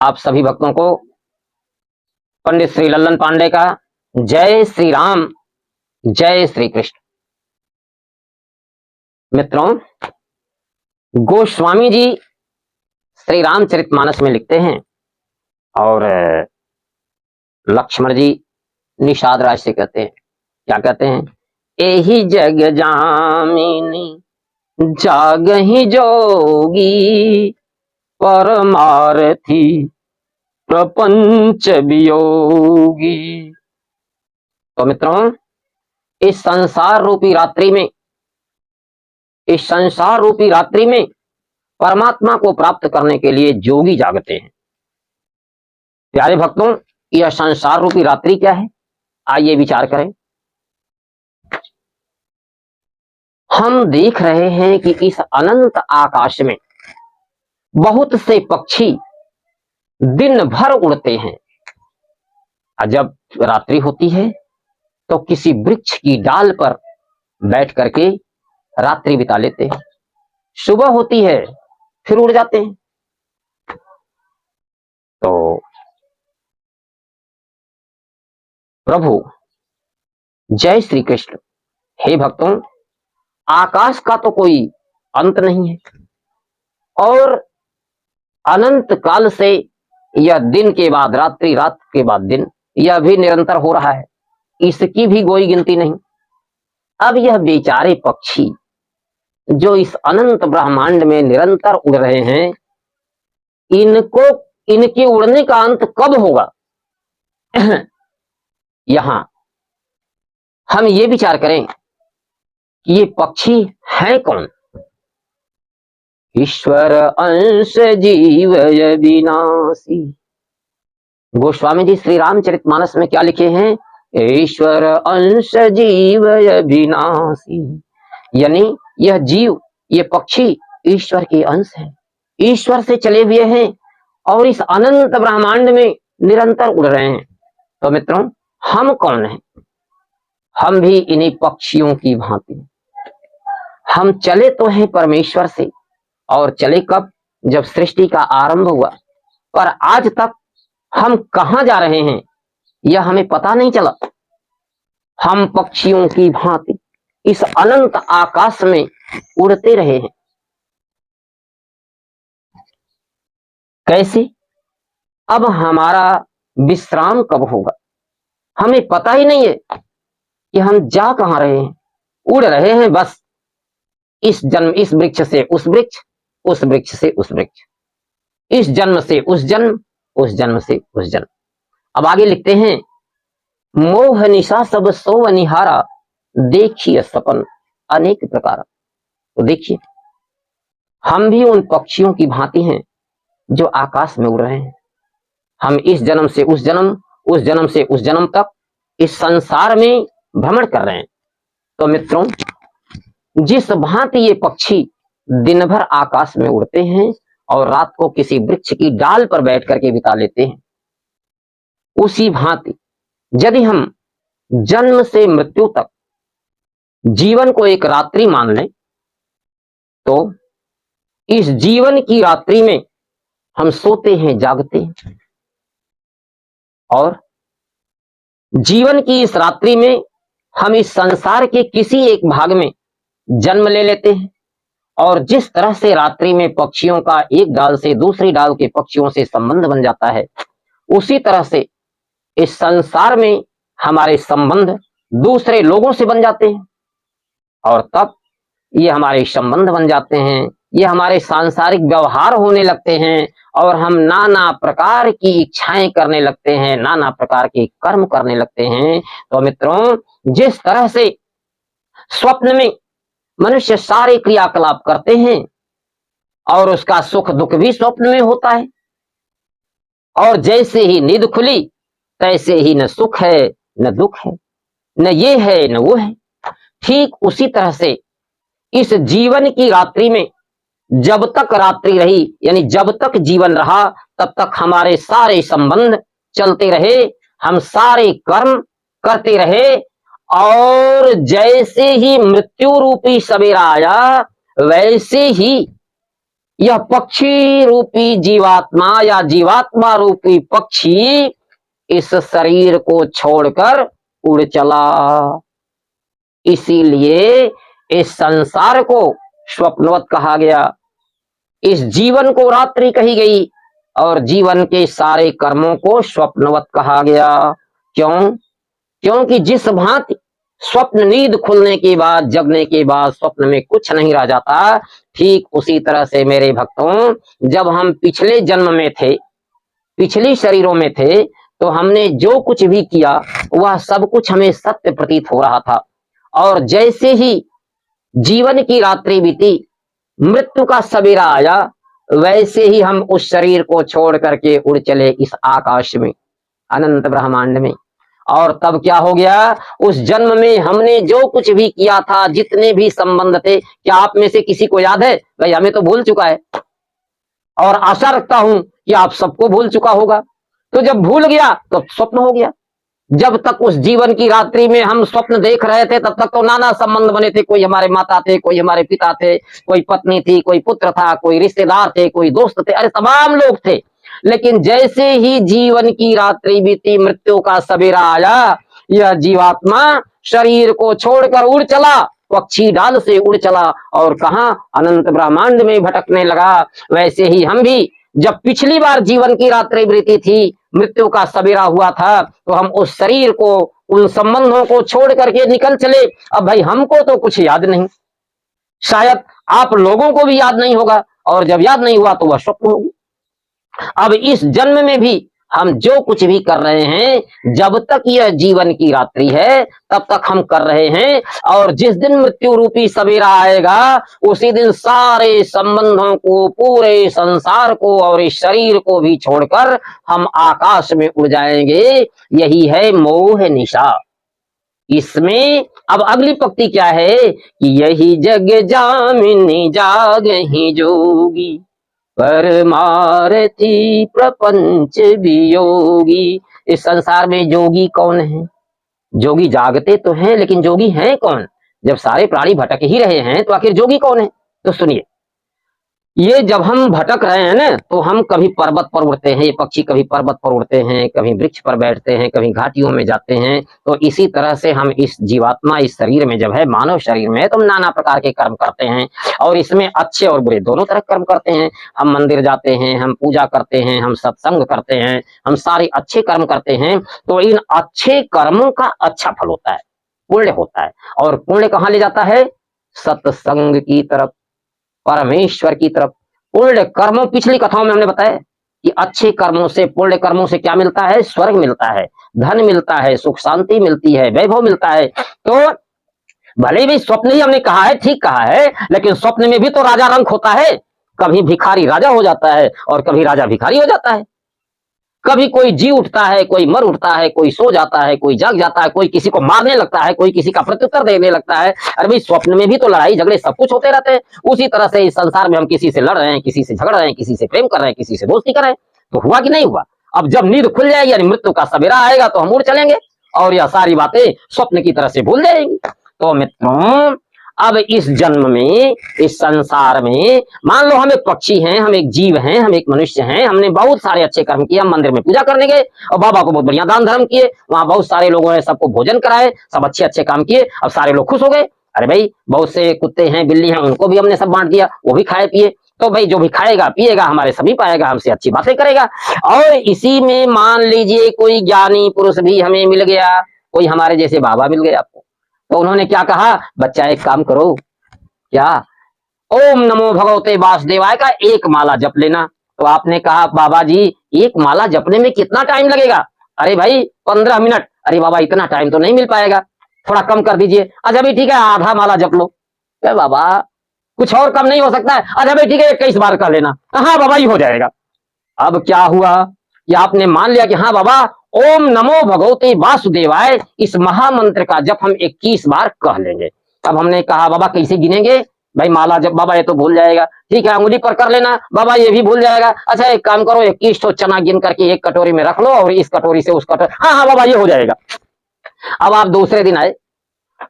आप सभी भक्तों को पंडित श्री लल्लन पांडे का जय श्री राम, जय श्री कृष्ण। मित्रों, गोस्वामी जी श्री रामचरितमानस में लिखते हैं और लक्ष्मण जी निषाद राज से कहते हैं, क्या कहते हैं? एही जग जामिनी जागहि जोगी, परमार्थी प्रपंच वियोगी। तो मित्रों, इस संसार रूपी रात्रि में परमात्मा को प्राप्त करने के लिए जोगी जागते हैं। प्यारे भक्तों, यह संसार रूपी रात्रि क्या है? आइए विचार करें। हम देख रहे हैं कि इस अनंत आकाश में बहुत से पक्षी दिन भर उड़ते हैं। जब रात्रि होती है तो किसी वृक्ष की डाल पर बैठ करके रात्रि बिता लेते हैं। सुबह होती है फिर उड़ जाते हैं। तो प्रभु जय श्री कृष्ण। हे भक्तों, आकाश का तो कोई अंत नहीं है और अनंत काल से यह दिन के बाद रात्रि, रात के बाद दिन, यह भी निरंतर हो रहा है। इसकी भी कोई गिनती नहीं। अब यह बेचारे पक्षी जो इस अनंत ब्रह्मांड में निरंतर उड़ रहे हैं, इनके उड़ने का अंत कब होगा? यहां हम ये विचार करें कि ये पक्षी हैं कौन? ईश्वर अंश जीव विनाशी। गोस्वामी जी श्री रामचरितमानस में क्या लिखे हैं? ईश्वर अंश जीव विनाशी। यानी यह जीव, ये पक्षी ईश्वर के अंश है, ईश्वर से चले हुए हैं और इस अनंत ब्रह्मांड में निरंतर उड़ रहे हैं। तो मित्रों, हम कौन हैं? हम भी इन्हीं पक्षियों की भांति। हम चले तो हैं परमेश्वर से, और चले कब? जब सृष्टि का आरंभ हुआ। पर आज तक हम कहां जा रहे हैं यह हमें पता नहीं चला। हम पक्षियों की भांति इस अनंत आकाश में उड़ते रहे हैं। कैसे? अब हमारा विश्राम कब होगा हमें पता ही नहीं है कि हम जा कहां रहे हैं। उड़ रहे हैं बस, इस जन्म इस वृक्ष से उस वृक्ष, उस वृक्ष से उस वृक्ष, इस जन्म से उस जन्म, उस जन्म से उस जन्म। अब आगे लिखते हैं, मोह निशा सब सो अनिहारा, देखिए सपन अनेक प्रकार। तो देखिए, हम भी उन पक्षियों की भांति हैं जो आकाश में उड़ रहे हैं। हम इस जन्म से उस जन्म, उस जन्म से उस जन्म तक इस संसार में भ्रमण कर रहे हैं। तो मित्रों, जिस भांति ये पक्षी दिन भर आकाश में उड़ते हैं और रात को किसी वृक्ष की डाल पर बैठ करके बिता लेते हैं, उसी भांति यदि हम जन्म से मृत्यु तक जीवन को एक रात्रि मान लें, तो इस जीवन की रात्रि में हम सोते हैं, जागते हैं, और जीवन की इस रात्रि में हम इस संसार के किसी एक भाग में जन्म ले लेते हैं। और जिस तरह से रात्रि में पक्षियों का एक डाल से दूसरी डाल के पक्षियों से संबंध बन जाता है, उसी तरह से इस संसार में हमारे संबंध दूसरे लोगों से बन जाते हैं। और तब ये हमारे संबंध बन जाते हैं, ये हमारे सांसारिक व्यवहार होने लगते हैं और हम नाना प्रकार की इच्छाएं करने लगते हैं, नाना प्रकार के कर्म करने लगते हैं। तो मित्रों, जिस तरह से स्वप्न में मनुष्य सारे क्रियाकलाप करते हैं और उसका सुख दुख भी स्वप्न में होता है, और जैसे ही नींद खुली तैसे ही न सुख है न दुख है, न ये है न वो है। ठीक उसी तरह से इस जीवन की रात्रि में जब तक रात्रि रही, यानी जब तक जीवन रहा, तब तक हमारे सारे संबंध चलते रहे, हम सारे कर्म करते रहे, और जैसे ही मृत्यु रूपी सवेरा आया, वैसे ही यह पक्षी रूपी जीवात्मा या जीवात्मा रूपी पक्षी इस शरीर को छोड़कर उड़ चला। इसीलिए इस संसार को स्वप्नवत कहा गया, इस जीवन को रात्रि कही गई और जीवन के सारे कर्मों को स्वप्नवत कहा गया। क्यों? क्योंकि जिस भांति स्वप्न नींद खुलने के बाद, जगने के बाद स्वप्न में कुछ नहीं रह जाता, ठीक उसी तरह से मेरे भक्तों, जब हम पिछले जन्म में थे, पिछले शरीरों में थे, तो हमने जो कुछ भी किया वह सब कुछ हमें सत्य प्रतीत हो रहा था। और जैसे ही जीवन की रात्रि बीती, मृत्यु का सवेरा आया, वैसे ही हम उस शरीर को छोड़ करके उड़ चले इस आकाश में, अनंत ब्रह्मांड में। और तब क्या हो गया? उस जन्म में हमने जो कुछ भी किया था, जितने भी संबंध थे, क्या आप में से किसी को याद है? भाई हमें तो भूल चुका है और आशा रखता हूं कि आप सबको भूल चुका होगा। तो जब भूल गया तो स्वप्न हो गया। जब तक उस जीवन की रात्रि में हम स्वप्न देख रहे थे, तब तक तो नाना संबंध बने थे। कोई हमारे माता थे, कोई हमारे पिता थे, कोई पत्नी थी, कोई पुत्र था, कोई रिश्तेदार थे, कोई दोस्त थे, अरे तमाम लोग थे। लेकिन जैसे ही जीवन की रात्रि बीती, मृत्यु का सवेरा आया, यह जीवात्मा शरीर को छोड़कर उड़ चला, पक्षी डाल से उड़ चला और कहा? अनंत ब्रह्मांड में भटकने लगा। वैसे ही हम भी जब पिछली बार जीवन की रात्रि बीती थी, मृत्यु का सवेरा हुआ था, तो हम उस शरीर को, उन संबंधों को छोड़ करके निकल चले। अब भाई हमको तो कुछ याद नहीं, शायद आप लोगों को भी याद नहीं होगा, और जब याद नहीं हुआ तो वह स्वप्न होगी। अब इस जन्म में भी हम जो कुछ भी कर रहे हैं, जब तक यह जीवन की रात्रि है तब तक हम कर रहे हैं, और जिस दिन मृत्यु रूपी सवेरा आएगा, उसी दिन सारे संबंधों को, पूरे संसार को और इस शरीर को भी छोड़कर हम आकाश में उड़ जाएंगे। यही है मोह निशा। इसमें अब अगली पंक्ति क्या है कि यही जग जामिनी जागहि जोगी, परमारथी प्रपंच वियोगी। इस संसार में जोगी कौन है? जोगी जागते तो हैं, लेकिन जोगी हैं कौन? जब सारे प्राणी भटक ही रहे हैं तो आखिर जोगी कौन है? तो सुनिए, ये जब हम भटक रहे हैं ना, तो हम कभी पर्वत पर उड़ते हैं, ये पक्षी कभी पर्वत पर उड़ते हैं, कभी वृक्ष पर बैठते हैं, कभी घाटियों में जाते हैं। तो इसी तरह से हम इस जीवात्मा, इस शरीर में जब है, मानव शरीर में, तो हम नाना प्रकार के कर्म करते हैं, और इसमें अच्छे और बुरे दोनों तरह कर्म करते हैं। हम मंदिर जाते हैं, हम पूजा करते हैं, हम सत्संग करते हैं, हम सारे अच्छे कर्म करते हैं। तो इन अच्छे कर्मों का अच्छा फल होता है, पुण्य होता है। और पुण्य कहाँ ले जाता है? सत्संग की तरफ, परमेश्वर की तरफ। पुण्य कर्मों, पिछली कथाओं में हमने बताया कि अच्छे कर्मों से, पुण्य कर्मों से क्या मिलता है? स्वर्ग मिलता है, धन मिलता है, सुख शांति मिलती है, वैभव मिलता है। तो भले भी स्वप्न ही हमने कहा है, ठीक कहा है, लेकिन स्वप्न में भी तो राजा रंक होता है। कभी भिखारी राजा हो जाता है और कभी राजा भिखारी हो जाता है। कभी कोई जी उठता है, कोई मर उठता है, कोई सो जाता है, कोई जाग जाता है, कोई किसी को मारने लगता है, कोई किसी का प्रत्युत्तर देने लगता है। अरे भाई, स्वप्न में भी तो लड़ाई झगड़े सब कुछ होते रहते हैं। उसी तरह से इस संसार में हम किसी से लड़ रहे हैं, किसी से झगड़ रहे हैं, किसी से प्रेम कर रहे हैं, किसी से दोस्ती कर रहे हैं। तो हुआ कि नहीं हुआ? अब जब नींद खुल जाएगी, यानी मृत्यु का सवेरा आएगा, तो हम उड़ चलेंगे और यह सारी बातें स्वप्न की तरह से भूल जाएंगी। तो मित्रों, अब इस जन्म में, इस संसार में, मान लो हम एक पक्षी हैं, हम एक जीव हैं, हम एक मनुष्य हैं, हमने बहुत सारे अच्छे कर्म किए। हम मंदिर में पूजा करने गए और बाबा को बहुत बढ़िया दान धर्म किए, वहां बहुत सारे लोगों ने सबको भोजन कराए, सब अच्छे अच्छे काम किए, अब सारे लोग खुश हो गए। अरे भाई, बहुत से कुत्ते हैं, बिल्ली हैं, उनको भी हमने सब बांट दिया, वो भी खाए पिए। तो भाई, जो भी खाएगा पिएगा हमारे समीप आएगा, हमसे अच्छी बातें करेगा। और इसी में मान लीजिए कोई ज्ञानी पुरुष भी हमें मिल गया, कोई हमारे जैसे बाबा मिल गए आपको। तो उन्होंने क्या कहा? बच्चा एक काम करो, क्या? ओम नमो भगवते वासुदेवाय का एक माला जप लेना। तो आपने कहा, बाबा जी एक माला जपने में कितना टाइम लगेगा? अरे भाई 15 मिनट। अरे बाबा, इतना टाइम तो नहीं मिल पाएगा, थोड़ा कम कर दीजिए। अच्छा भाई ठीक है, आधा माला जप लो। क्या बाबा, कुछ और कम नहीं हो सकता है? अच्छा भाई ठीक है, 21 बार कर लेना। हाँ बाबा, ही हो जाएगा। अब क्या हुआ कि आपने मान लिया कि हाँ बाबा, ओम नमो भगवते वासुदेवाय, इस महामंत्र का जप हम 21 बार कह लेंगे। अब हमने कहा, बाबा कैसे गिनेंगे? भाई माला जब, बाबा ये तो भूल जाएगा। ठीक है, अंगुली पर कर लेना। बाबा ये भी भूल जाएगा। अच्छा एक काम करो, 21 तो चना गिन करके एक कटोरी में रख लो और इस कटोरी से उस कटोरी। हाँ हाँ बाबा, ये हो जाएगा। अब आप दूसरे दिन आए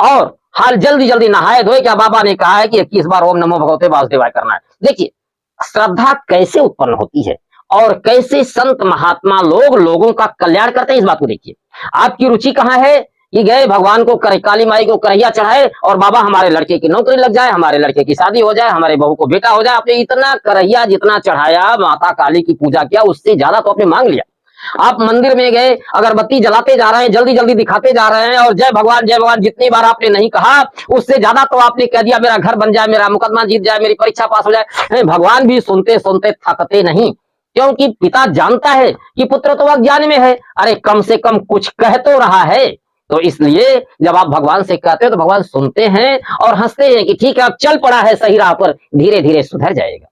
और हाल जल्दी जल्दी नहाए धोए, क्या बाबा ने कहा है कि 21 बार ओम नमो भगवते वासुदेवाय करना है। देखिए, श्रद्धा कैसे उत्पन्न होती है और कैसे संत महात्मा लोग लोगों का कल्याण करते हैं, इस बात को देखिए। आपकी रुचि कहाँ है कि गए भगवान को काली माई को करैया चढ़ाए और बाबा हमारे लड़के की नौकरी लग जाए, हमारे लड़के की शादी हो जाए, हमारे बहू को बेटा हो जाए। आपने इतना करैया जितना चढ़ाया, माता काली की पूजा किया, उससे ज्यादा तो आपने मांग लिया। आप मंदिर में गए, अगरबत्ती जलाते जा रहे हैं, जल्दी जल्दी दिखाते जा रहे हैं और जय भगवान जितनी बार आपने नहीं कहा उससे ज्यादा तो आपने कह दिया मेरा घर बन जाए, मेरा मुकदमा जीत जाए, मेरी परीक्षा पास हो जाए। भगवान भी सुनते सुनते थकते नहीं, क्योंकि पिता जानता है कि पुत्र तो अज्ञान में है, अरे कम से कम कुछ कह तो रहा है। तो इसलिए जब आप भगवान से कहते हो तो भगवान सुनते हैं और हंसते हैं कि ठीक है अब चल पड़ा है सही राह पर, धीरे धीरे सुधर जाएगा।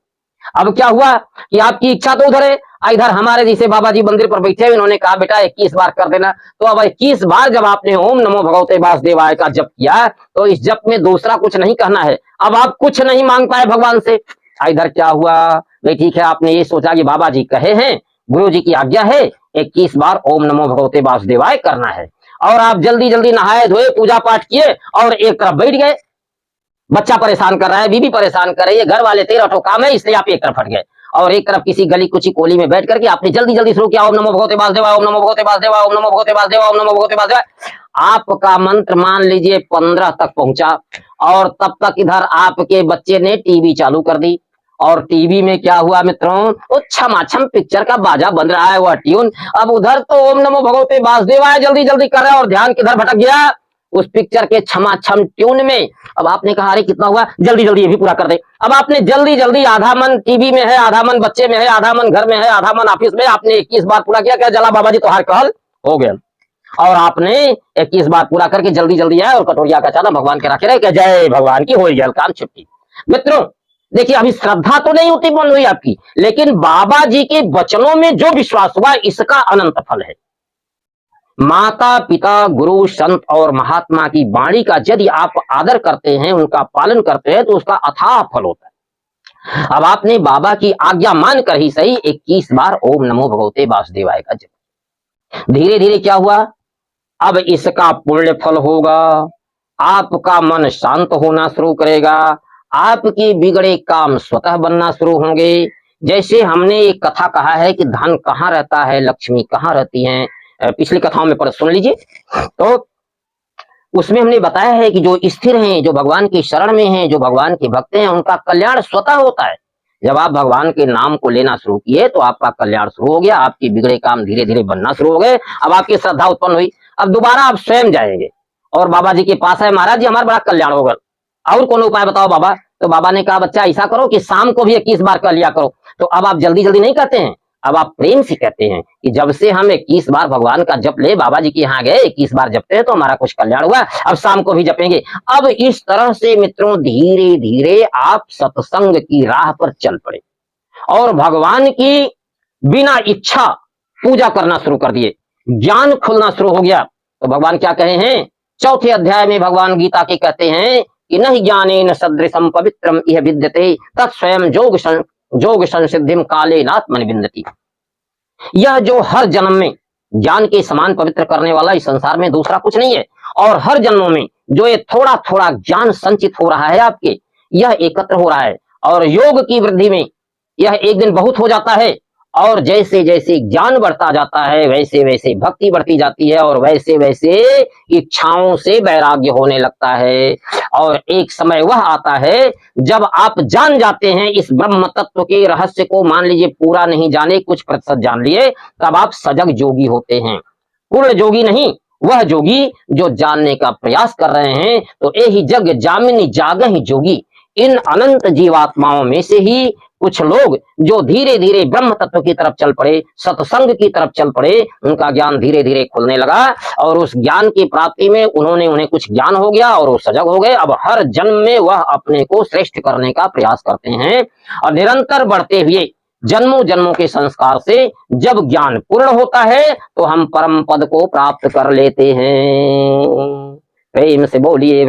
अब क्या हुआ कि आपकी इच्छा तो उधर है, इधर हमारे जैसे बाबा जी मंदिर पर बैठे हुए, इन्होंने कहा बेटा 21 बार कर देना। तो अब 21 बार जब आपने ओम नमो भगवते वासुदेवाय का जप किया तो इस जप में दूसरा कुछ नहीं कहना है। अब आप कुछ नहीं मांग पाए भगवान से। इधर क्या हुआ भाई, ठीक है आपने ये सोचा कि बाबा जी कहे हैं, गुरु जी की आज्ञा है, 21 बार ओम नमो भगवते वासुदेवाय करना है, और आप जल्दी जल्दी नहाए धोए पूजा पाठ किए और एक तरफ बैठ गए। बच्चा परेशान कर रहा है, बीबी परेशान कर रही है, घर वाले 13 काम है, इसलिए आप एक तरफ हट गए और एक तरफ किसी गली कुची कोली में बैठ करके आपने जल्दी जल्दी शुरू किया ओम नमो भगवते वासुदेवाय, ओम नमो भगवते वासुदेवाय, ओम नमो भगवते वासुदेवाय, ओम नमो भगवते वासुदेवाय। आपका मंत्र मान लीजिए 15 तक पहुंचा और तब तक इधर आपके बच्चे ने टीवी चालू कर दी और टीवी में क्या हुआ मित्रों, वो छमाछम पिक्चर का बाजा बन रहा है, वह ट्यून। अब उधर तो ओम नमो भगवते वासुदेवाय जल्दी जल्दी कर रहे हैं और ध्यान किधर भटक गया, उस पिक्चर के छमाछम ट्यून में। अब आपने कहा अरे कितना हुआ, जल्दी जल्दी ये भी पूरा कर दे। अब आपने जल्दी जल्दी, आधा मन टीवी में है, आधा मन बच्चे में है, आधा मन घर में है, आधा मन ऑफिस में, आपने 21 बार पूरा किया। क्या जला बाबा जी तो हर कहल हो गया और आपने 21 बार पूरा करके जल्दी जल्दी आया और कटोरिया का चाना भगवान के रखे रहे कि जय भगवान की हो गया काम छुट्टी। मित्रों देखिए अभी श्रद्धा तो नहीं होती बन हुई आपकी, लेकिन बाबा जी के वचनों में जो विश्वास हुआ इसका अनंत फल है। माता पिता गुरु संत और महात्मा की वाणी का यदि आप आदर करते हैं, उनका पालन करते हैं तो उसका अथाह फल होता है। अब आपने बाबा की आज्ञा मानकर ही सही 21 बार ओम नमो भगवते वासुदेवाय का जप। धीरे धीरे क्या हुआ, अब इसका पुण्य फल होगा, आपका मन शांत होना शुरू करेगा, आपके बिगड़े काम स्वतः बनना शुरू होंगे। जैसे हमने एक कथा कहा है कि धन कहाँ रहता है, लक्ष्मी कहाँ रहती है, पिछली कथाओं में पर सुन लीजिए। तो उसमें हमने बताया है कि जो स्थिर हैं, जो भगवान की शरण में हैं, जो भगवान के भक्त हैं, उनका कल्याण स्वतः होता है। जब आप भगवान के नाम को लेना शुरू किए तो आपका कल्याण शुरू हो गया, आपके बिगड़े काम धीरे धीरे बनना शुरू हो गए। अब आपकी श्रद्धा उत्पन्न हुई, अब दोबारा आप स्वयं जाएंगे और बाबा जी के पास है, महाराज जी हमारा बड़ा कल्याण होगा, और कौन उपाय बताओ बाबा। तो बाबा ने कहा बच्चा ऐसा करो कि शाम को भी 21 बार कर लिया करो। तो अब आप जल्दी जल्दी नहीं कहते हैं, अब आप प्रेम से कहते हैं कि जब से हम 21 बार भगवान का जप ले, बाबा जी के यहाँ गए 21 बार जपते हैं तो हमारा कुछ कल्याण हुआ, अब शाम को भी जपेंगे। अब इस तरह से मित्रों धीरे धीरे आप सत्संग की राह पर चल पड़े और भगवान की बिना इच्छा पूजा करना शुरू कर दिए, ज्ञान खुलना शुरू हो गया। तो भगवान क्या कहे हैं, चौथे अध्याय में भगवान गीता के कहते हैं कि नहीं ज्ञानेन सदृशम पवित्रम इह विद्यते तत्स्वयं जोग संसिद्धिम काले नात्मनि विन्दति। यह जो हर जन्म में ज्ञान के समान पवित्र करने वाला इस संसार में दूसरा कुछ नहीं है, और हर जन्मों में जो ये थोड़ा थोड़ा ज्ञान संचित हो रहा है आपके, यह एकत्र हो रहा है और योग की वृद्धि में यह एक दिन बहुत हो जाता है, और जैसे जैसे ज्ञान बढ़ता जाता है वैसे वैसे भक्ति बढ़ती जाती है और वैसे वैसे इच्छाओं से वैराग्य होने लगता है। और एक समय वह आता है जब आप जान जाते हैं इस ब्रह्म तत्व के रहस्य को, मान लीजिए पूरा नहीं जाने, कुछ प्रतिशत जान लिए, तब आप सजग जोगी होते हैं। पूर्ण जोगी नहीं, वह जोगी जो जानने का प्रयास कर रहे हैं। तो यही जग जामिनी जागहि जोगी, इन अनंत जीवात्माओं में से ही कुछ लोग जो धीरे धीरे ब्रह्म तत्व की तरफ चल पड़े, सत्संग की तरफ चल पड़े, उनका ज्ञान धीरे धीरे खुलने लगा और उस ज्ञान की प्राप्ति में उन्हें कुछ ज्ञान हो गया और वो सजग हो गए। अब हर जन्म में वह अपने को श्रेष्ठ करने का प्रयास करते हैं और निरंतर बढ़ते हुए जन्मों जन्मों के संस्कार से जब ज्ञान पूर्ण होता है तो हम परम पद को प्राप्त कर लेते हैं। प्रेम से बोलिए।